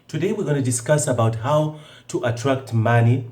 Today we're going to discuss about how to attract money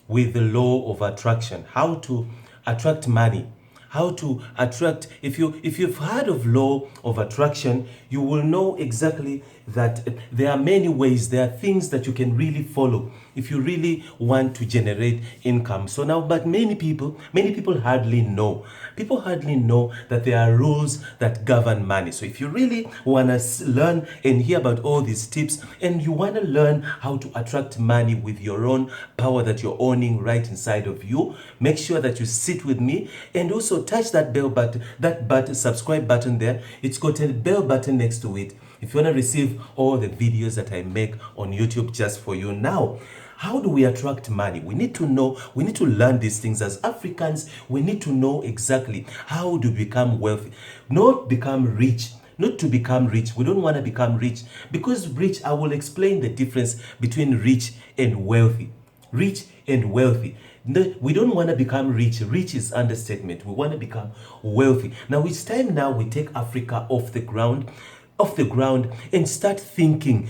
with the law of attraction. How to attract money. How to attract, if you've heard of law of attraction, you will know exactly that there are many ways, there are things that you can really follow if you really want to generate income. So now, but many people hardly know. People hardly know that there are rules that govern money. So if you really want to learn and hear about all these tips, and you want to learn how to attract money with your own power that you're owning right inside of you, make sure that you sit with me and also touch that bell button, subscribe button there. It's got a bell button next to it if you want to receive all the videos that I make on YouTube just for you. Now, how do we attract money? We need to know, we need to learn these things. As Africans, we need to know exactly how to become wealthy, not become rich. Not to become rich. We don't want to become rich, because rich, I will explain the difference between rich and wealthy. Rich and wealthy. We don't want to become rich. Rich is understatement. We want to become wealthy. Now it's time now we take Africa off the ground and start thinking.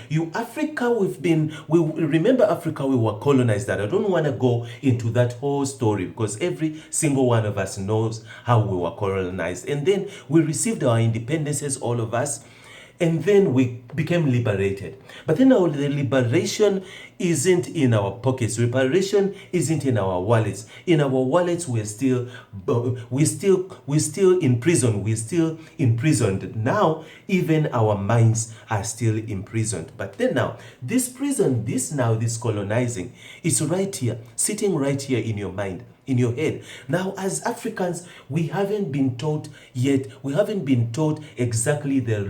You Africa, we remember Africa, we were colonized. That I don't want to go into that whole story, because every single one of us knows how we were colonized, and then we received our independences, all of us, and then we became liberated. But then the liberation isn't in our pockets. Liberation isn't in our wallets. In our wallets, we're still in prison. We're still imprisoned. Now, even our minds are still imprisoned. But then now, this prison, this colonizing, is right here, sitting right here in your mind, in your head. Now, as Africans, we haven't been taught yet. We haven't been taught exactly the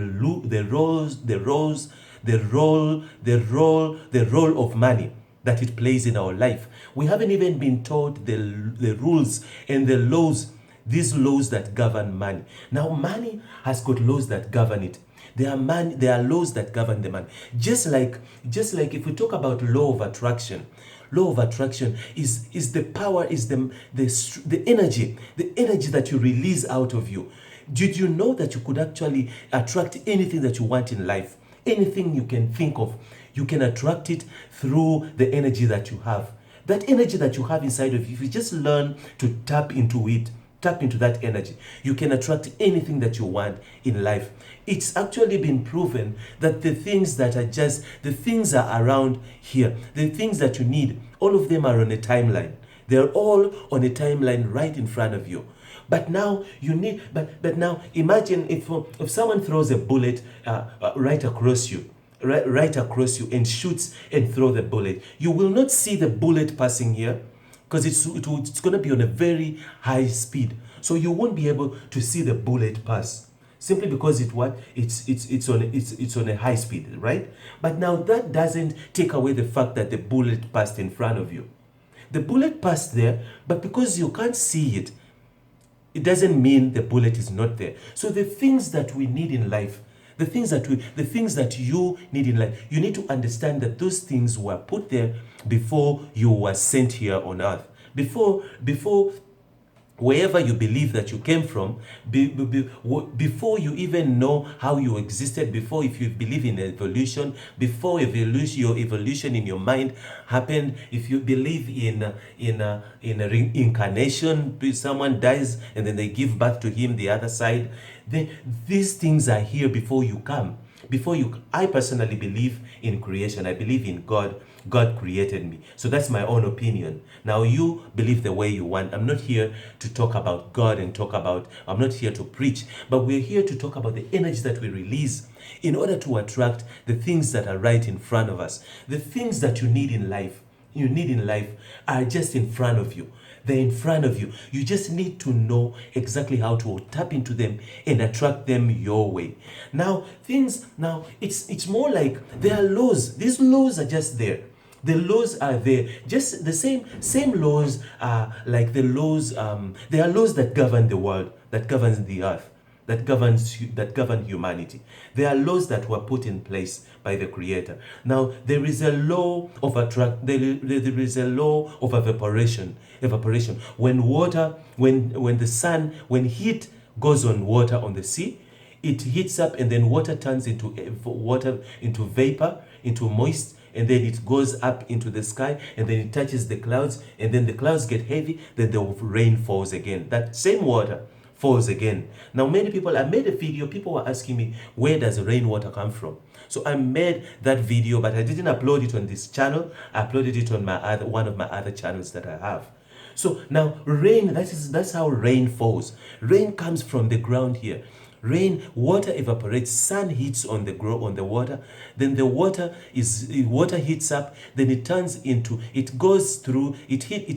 role of money that it plays in our life. We haven't even been taught the rules and the laws, these laws that govern money. Now, money has got laws that govern it. There are laws that govern the money. Just like if we talk about law of attraction. Law of attraction is the power, is the energy that you release out of you. Did you know that you could actually attract anything that you want in life? Anything you can think of, you can attract it through the energy that you have. That energy that you have inside of you, if you just learn to tap into it, tap into that energy, you can attract anything that you want in life. It's actually been proven that the things are around here, the things that you need, all of them are on a timeline. They're all on a timeline right in front of you. But now but now imagine if someone throws a bullet right across you and shoots and throw the bullet. You will not see the bullet passing here, because it's going to be on a very high speed. So you won't be able to see the bullet pass, simply because it's on a high speed, right? But now that doesn't take away the fact that the bullet passed in front of you. The bullet passed there, but because you can't see it, it doesn't mean the bullet is not there. So the things that we need in life, the things that you need in life, you need to understand that those things were put there before you were sent here on earth. Before wherever you believe that you came from, before you even know how you existed, before, if you believe in evolution, before your evolution in your mind happened, if you believe in a reincarnation, someone dies and then they give birth to him the other side, these things are here before you come. I personally believe in creation. I believe in God. God created me. So that's my own opinion. Now you believe the way you want. I'm not here to talk about God I'm not here to preach, but we're here to talk about the energy that we release in order to attract the things that are right in front of us. The things that you need in life are just in front of you. They're in front of you. You just need to know exactly how to tap into them and attract them your way. Now, it's more like there are laws. These laws are just there. The laws are there. Just the same laws are like the laws. There are laws that govern the world, that governs the earth, that govern humanity. There are laws that were put in place by the Creator. Now there is a law of there is a law of evaporation. When heat goes on water on the sea, it heats up, and then water turns into vapor, into moist, and then it goes up into the sky, and then it touches the clouds, and then the clouds get heavy, then the rain falls again. That same water falls again. Now, many people, I made a video, people were asking me, where does rainwater come from? So I made that video, but I didn't upload it on this channel. I uploaded it on one of my other channels that I have. So now rain, that's how rain falls. Rain comes from the ground here. Rain, water evaporates, sun heats on the water, then the water heats up, then it turns into, it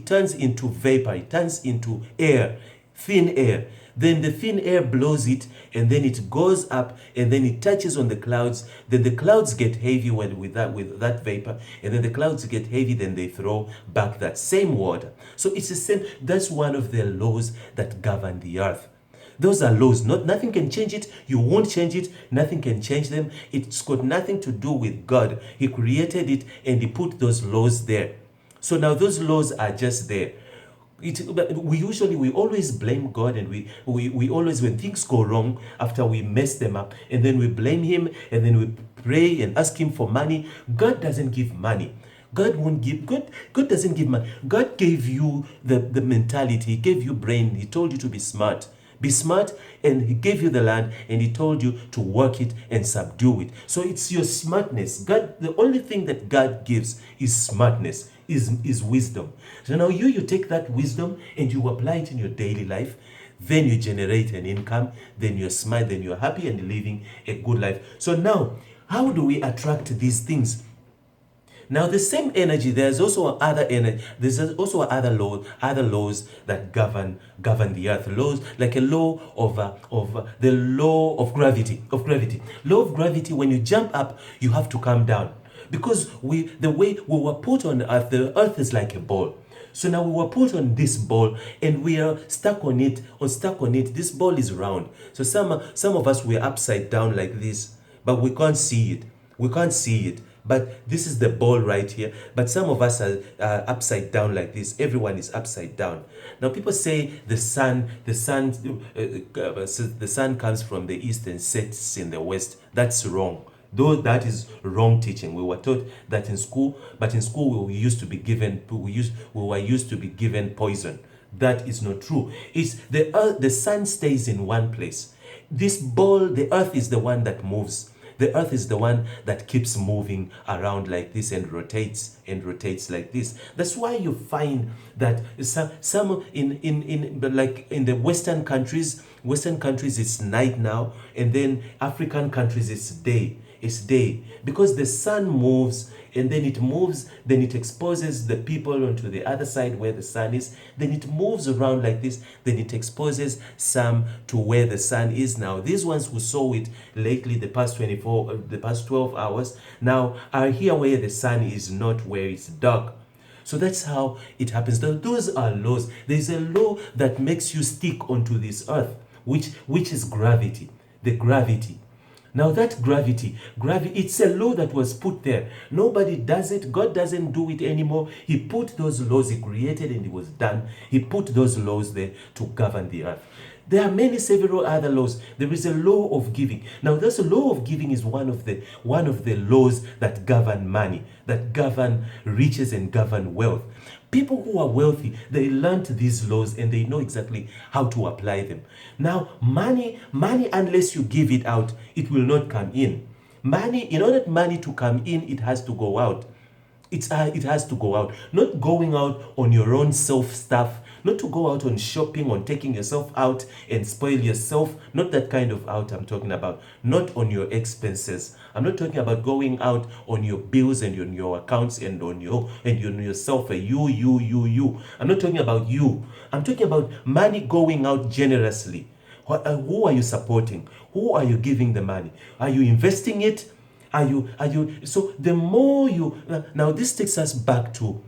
turns into vapor, it turns into air, thin air. Then the thin air blows it, and then it goes up, and then it touches on the clouds. Then the clouds get heavy with that vapor, and then the clouds get heavy, then they throw back that same water. So it's the same. That's one of the laws that govern the earth. Those are laws. Nothing can change it. You won't change it. Nothing can change them. It's got nothing to do with God. He created it, and He put those laws there. So now those laws are just there. We always blame God, and we always, when things go wrong, after we mess them up, and then we blame Him, and then we pray and ask Him for money. God doesn't give money. God doesn't give money. God gave you the mentality. He gave you brain. He told you to be smart. Be smart, and He gave you the land, and He told you to work it and subdue it. So it's your smartness. God, the only thing that God gives is smartness, is wisdom. So now you take that wisdom and you apply it in your daily life. Then you generate an income. Then you're smart. Then you're happy and living a good life. So now, how do we attract these things? Now, the same energy, there's also other energy. There's also other laws that govern the earth. Laws like a law of the law of gravity. Law of gravity. When you jump up, you have to come down, because the way we were put on earth, the earth is like a ball. So now we were put on this ball, and we are stuck on it. This ball is round. So some of us, we're upside down like this, but we can't see it. But this is the ball right here. But some of us are upside down like this. Everyone is upside down. Now people say the sun comes from the east and sets in the west. That's wrong. Though that is wrong teaching. We were taught that in school, but in school we were used to be given poison. That is not true. It's the sun stays in one place. This ball, the earth is the one that moves. The earth is the one that keeps moving around like this and rotates like this. That's why you find that some in the Western countries it's night now, and then African countries it's day. It's day, because the sun moves, and then it exposes the people onto the other side where the sun is, then it moves around like this, then it exposes some to where the sun is now. These ones who saw it lately, the past 12 hours, now are here where the sun is not where it's dark. So that's how it happens. Those are laws. There's a law that makes you stick onto this earth, which is gravity. The gravity. Now that gravity, it's a law that was put there. Nobody does it. God doesn't do it anymore. He put those laws, He created, and it was done. He put those laws there to govern the earth. There are several other laws. There is a law of giving. Now, this law of giving is one of the laws that govern money, that govern riches and govern wealth. People who are wealthy, they learned these laws and they know exactly how to apply them. Now, money, unless you give it out, it will not come in. Money, in order for money to come in, it has to go out. It has to go out. Not going out on your own self stuff, not to go out on shopping, on taking yourself out and spoil yourself. Not that kind of out I'm talking about. Not on your expenses. I'm not talking about going out on your bills and on your accounts and on yourself. You. I'm not talking about you. I'm talking about money going out generously. Who are you supporting? Who are you giving the money? Are you investing it? Are you so the more you now this takes us back to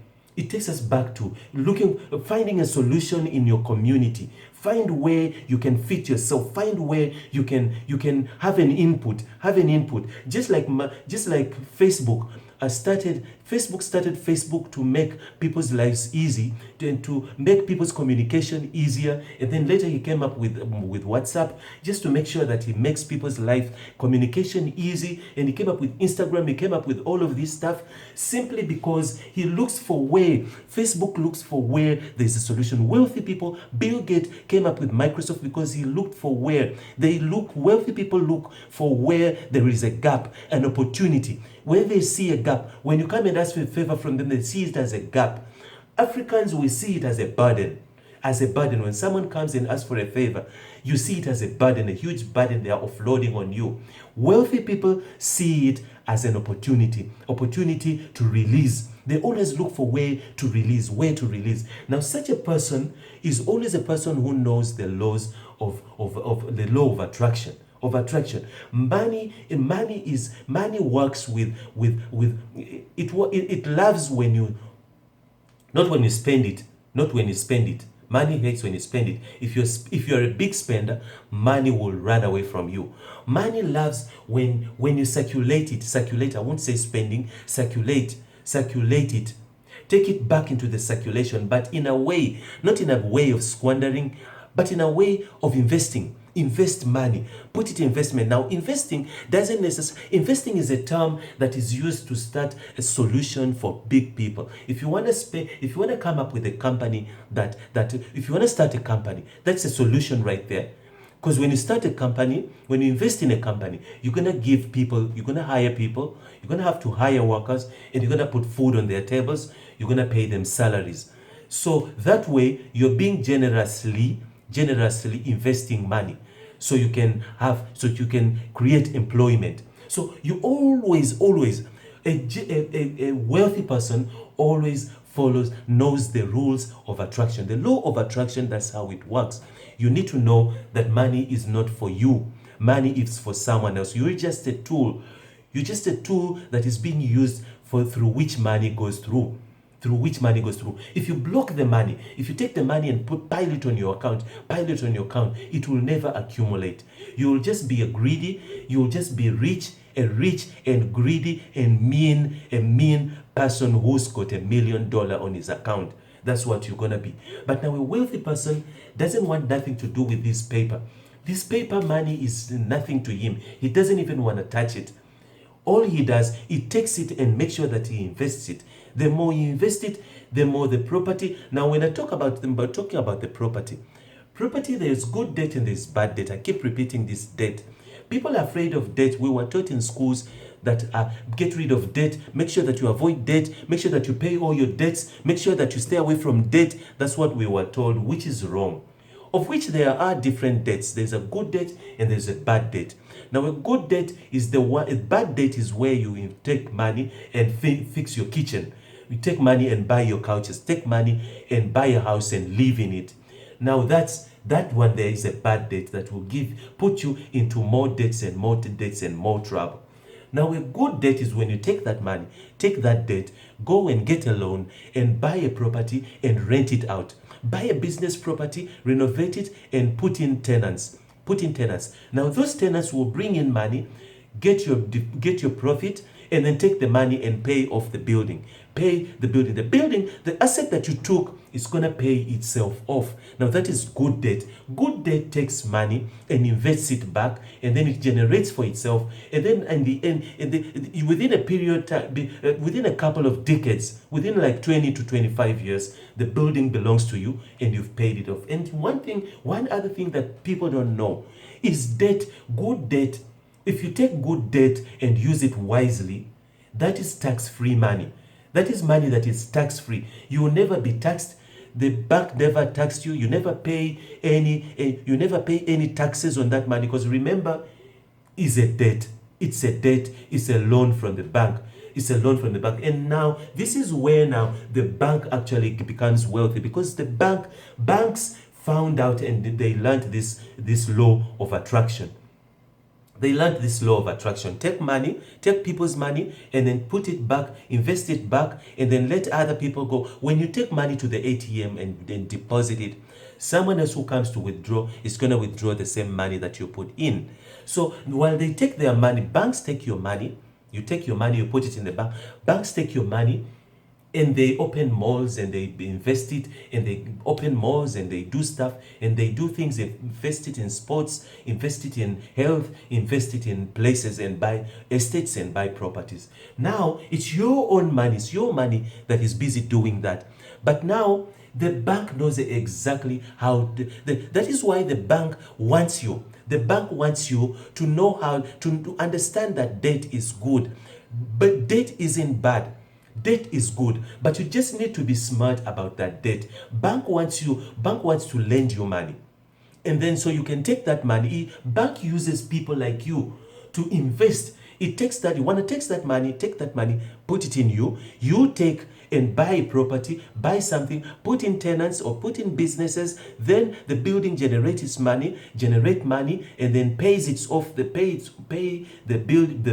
finding a solution in your community. Find where you can fit yourself. Find where you can have an input. Just like Facebook. Facebook started Facebook to make people's lives easy, to make people's communication easier, and then later he came up with WhatsApp, just to make sure that he makes people's life communication easy, and he came up with Instagram, he came up with all of this stuff, simply because he looks for where, Facebook looks for where there's a solution. Wealthy people, Bill Gates came up with Microsoft because he looked for where, wealthy people look for where there is a gap, an opportunity. Where they see a gap, when you come and ask for a favor from them, they see it as a gap. Africans, we see it as a burden. As a burden. When someone comes and asks for a favor, you see it as a burden, a huge burden they are offloading on you. Wealthy people see it as an opportunity to release. They always look for where to release. Now, such a person is always a person who knows the laws of the law of attraction. Money works with it loves when you, not when you spend it. Money hates when you spend it. If you're a big spender, money will run away from you. Money loves when you circulate it. I won't say spending. Circulate it. Take it back into the circulation, but in a way, not in a way of squandering, but in a way of investing. Invest money, put it in investment. Now, investing is a term that is used to start a solution for big people. If you want to come up with a company if you want to start a company, that's a solution right there. Because when you start a company, when you invest in a company, you're going to hire people, you're going to have to hire workers, and you're going to put food on their tables, you're going to pay them salaries. So that way, you're being generously investing money, so you can create employment. So you always a wealthy person always knows the rules of attraction. The law of attraction, that's how it works. You need to know that money is not for you. Money is for someone else. You're just a tool. You're just a tool that is being used through which money goes through. If you block the money, if you take the money and pile it on your account, it will never accumulate. You will just be you will just be a rich and greedy and mean person who's got $1 million on his account. That's what you're gonna be. But now a wealthy person doesn't want nothing to do with this paper. This paper money is nothing to him. He doesn't even want to touch it. All he does, he takes it and makes sure that he invests it. The more you invest it, the more the property. Now, when I talking about the property, there's good debt and there's bad debt. I keep repeating this debt. People are afraid of debt. We were taught in schools that get rid of debt, make sure that you avoid debt, make sure that you pay all your debts, make sure that you stay away from debt. That's what we were told, which is wrong. Of which there are different debts. There's a good debt and there's a bad debt. Now, a good debt is the one. A bad debt is where you take money and fix your kitchen. You take money and buy your couches. Take money and buy a house and live in it. Now, that one there is a bad debt that will put you into more debts and more trouble. Now, a good debt is when you take that money, take that debt, go and get a loan and buy a property and rent it out. Buy a business property, renovate it, and put in tenants. Now, those tenants will bring in money, get your profit, and then take the money and pay off the building. The asset that you took is going to pay itself off. Now, that is good debt. Good debt takes money and invests it back, and then it generates for itself. And then in the end, within a period, within a couple of decades, within like 20 to 25 years, the building belongs to you and you've paid it off. And one other thing that people don't know is debt, good debt. If you take good debt and use it wisely, that is tax-free money. That is money that is tax-free. You will never be taxed. The bank never taxed you. You never pay any taxes on that money, because remember, it's a debt. It's a debt. It's a loan from the bank. And now this is where now the bank actually becomes wealthy, because the banks found out and they learned this law of attraction. Take people's money and then put it back, invest it back, and then let other people go. When you take money to the ATM and then deposit it, someone else who comes to withdraw is going to withdraw the same money that you put in. So while they take their money, banks take your money, You take your money, you put it in the bank. Banks take your money and they open malls and they invest it, and they open malls and they do stuff and they do things. They invest it in sports, invest it in health, invest it in places and buy estates and buy properties. Now it's your own money, it's your money that is busy doing that. But now the bank knows exactly how that is why the bank wants you. The bank wants you to know how to understand that debt is good, but debt isn't bad. Debt is good, but you just need to be smart about that debt. Bank wants to lend you money. And then so you can take that money. Bank uses people like you to invest. It takes that, you want to take that money, put it in you. You take and buy a property, buy something, put in tenants or put in businesses. Then the building generate money, and then pays it off. The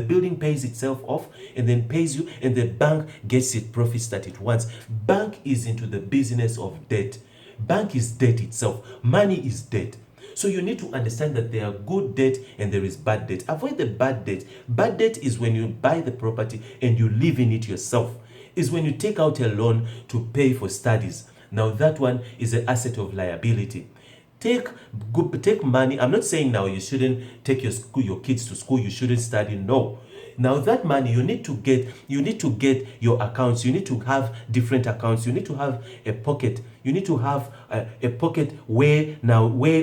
building pays itself off, and then pays you, and the bank gets its profits that it wants. Bank is into the business of debt. Bank is debt itself. Money is debt. So you need to understand that there are good debt and there is bad debt. Avoid the bad debt. Bad debt is when you buy the property and you live in it yourself. Is when you take out a loan to pay for studies. Now that one is an asset of liability. Take money. I'm not saying now you shouldn't take your kids to school, you shouldn't study. No. Now that money you need to get your accounts. You need to have different accounts. You need to have a pocket. You need to have a pocket where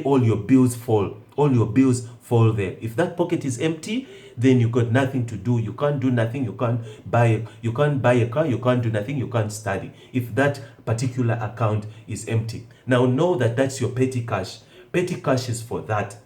all your bills fall. All your bills fall there. If that pocket is empty, then you got nothing to do. You can't do nothing. You can't buy a car. You can't do nothing. You can't study. If that particular account is empty. Now know that that's your petty cash. Petty cash is for that.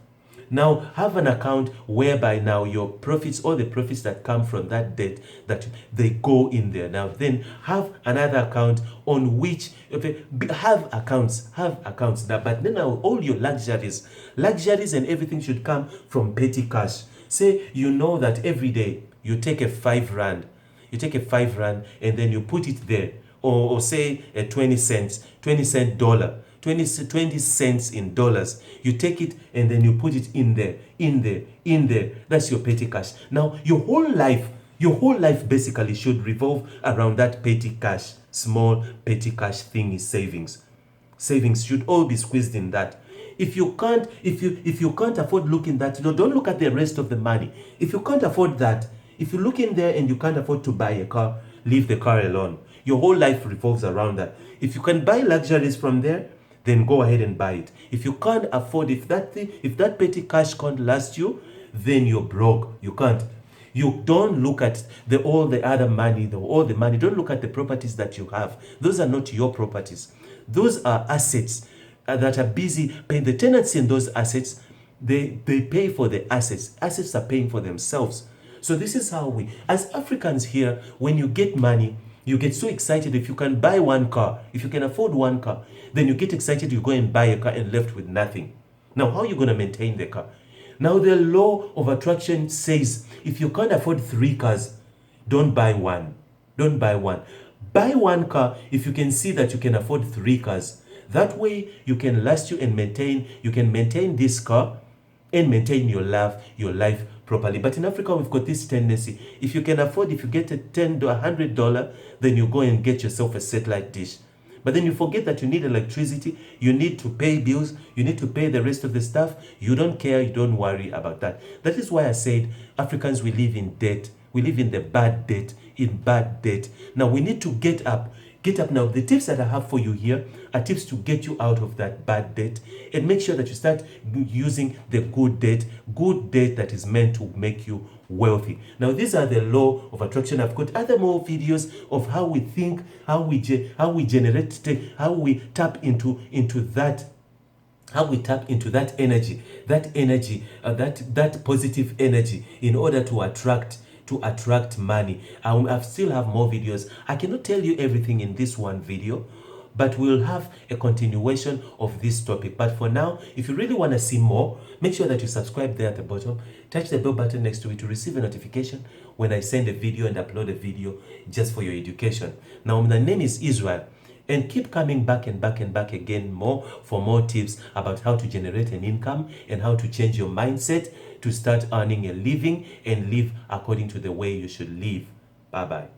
Now have an account whereby now your profits, all the profits that come from that debt, that they go in there. Now then have another account on which have accounts now, but then now all your luxuries and everything should come from petty cash. Say you know that every day you take a 5 rand, and then you put it there, or say a 20 cent dollar. 20 cents in dollars. You take it and then you put it in there. That's your petty cash. Now, your whole life basically should revolve around that petty cash. Small petty cash thing is savings. Savings should all be squeezed in that. If you can't afford looking that, don't look at the rest of the money. If you can't afford that, if you look in there and you can't afford to buy a car, leave the car alone. Your whole life revolves around that. If you can buy luxuries from there, then go ahead and buy it. If you can't afford, if that petty cash can't last you, then you're broke. You can't. You don't look at all the other money. Don't look at the properties that you have. Those are not your properties. Those are assets that are busy paying the tenants in those assets. They pay for the assets. Assets are paying for themselves. So this is how we, as Africans here, when you get money, you get so excited. If you can buy one car, if you can afford one car, then you get excited, you go and buy a car and left with nothing. Now, how are you going to maintain the car? Now, the law of attraction says if you can't afford 3 cars, don't buy one. Don't buy one. Buy one car if you can see that you can afford 3 cars. That way, you can last you can maintain this car and maintain your life properly. But in Africa, we've got this tendency. If you can afford, if you get a $10, $100, then you go and get yourself a satellite dish. But then you forget that you need electricity, you need to pay bills, you need to pay the rest of the stuff. You don't care, you don't worry about that. That is why I said Africans, we live in debt. We live in the bad debt, Now we need to get up. Now, the tips that I have for you here are tips to get you out of that bad debt, and make sure that you start using the good debt that is meant to make you wealthy. Now, these are the law of attraction. I've got other more videos of how we think, how we generate, how we tap into that. How we tap into that energy, that positive energy, in order to attract money. I still have more videos. I cannot tell you everything in this one video, but we'll have a continuation of this topic. But for now, if you really want to see more, make sure that you subscribe there at the bottom. Touch the bell button next to it to receive a notification when I send a video and upload a video just for your education. Now, my name is Israel, And keep coming back and back and back again more for more tips about how to generate an income and how to change your mindset to start earning a living and live according to the way you should live. Bye-bye.